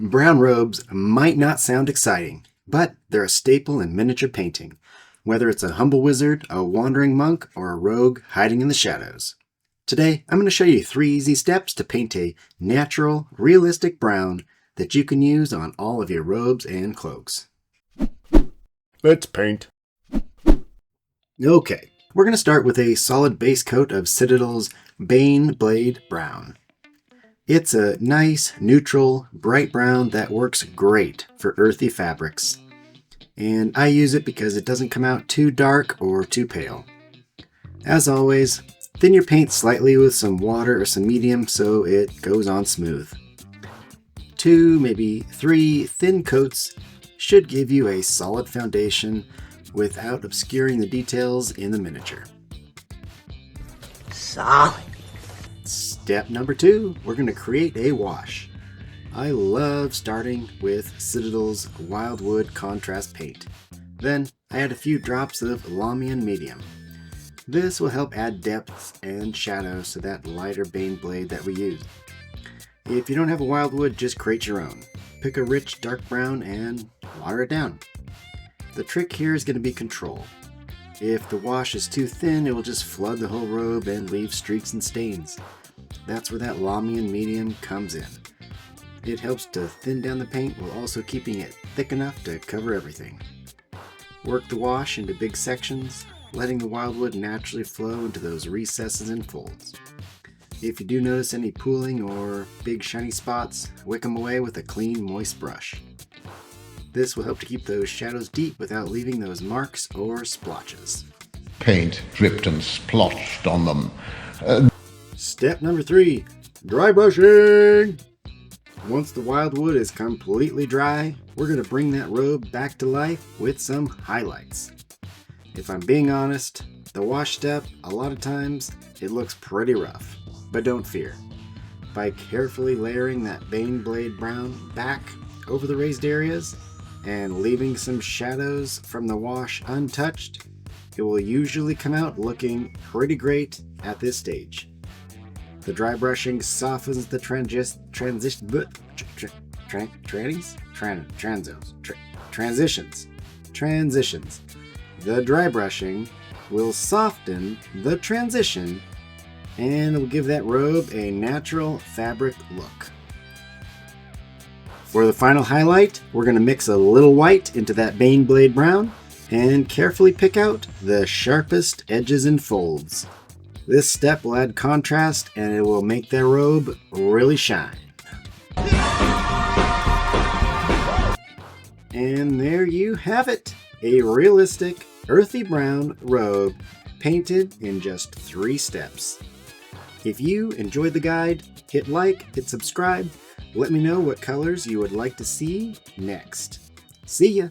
Brown robes might not sound exciting, but they're a staple in miniature painting, whether it's a humble wizard, a wandering monk, or a rogue hiding in the shadows. Today, I'm going to show you 3 easy steps to paint a natural, realistic brown that you can use on all of your robes and cloaks. Let's paint. Okay, we're going to start with a solid base coat of Citadel's Bane Blade Brown. It's a nice, neutral, bright brown that works great for earthy fabrics. And I use it because it doesn't come out too dark or too pale. As always, thin your paint slightly with some water or some medium so it goes on smooth. 2, maybe 3 thin coats should give you a solid foundation without obscuring the details in the miniature. Solid. Step number 2, we're going to create a wash. I love starting with Citadel's Wildwood Contrast Paint. Then I add a few drops of Lamian Medium. This will help add depth and shadows to that lighter Bane blade that we use. If you don't have a Wildwood, just create your own. Pick a rich dark brown and water it down. The trick here is going to be control. If the wash is too thin, it will just flood the whole robe and leave streaks and stains. That's where that Lamian Medium comes in. It helps to thin down the paint while also keeping it thick enough to cover everything. Work the wash into big sections, letting the Wildwood naturally flow into those recesses and folds. If you do notice any pooling or big shiny spots, wick them away with a clean, moist brush. This will help to keep those shadows deep without leaving those marks or splotches. Paint dripped and splotched on them. Step number 3, dry brushing. Once the Wildwood is completely dry, we're going to bring that robe back to life with some highlights. If I'm being honest, the wash step, a lot of times, it looks pretty rough. But don't fear. By carefully layering that Bane Blade Brown back over the raised areas and leaving some shadows from the wash untouched, it will usually come out looking pretty great at this stage. The dry brushing softens the transitions. The dry brushing will soften the transition and it will give that robe a natural fabric look. For the final highlight, we're going to mix a little white into that Bane Blade Brown and carefully pick out the sharpest edges and folds. This step will add contrast and it will make their robe really shine. And there you have it, a realistic, earthy brown robe painted in just 3 steps. If you enjoyed the guide, hit like, hit subscribe, let me know what colors you would like to see next. See ya!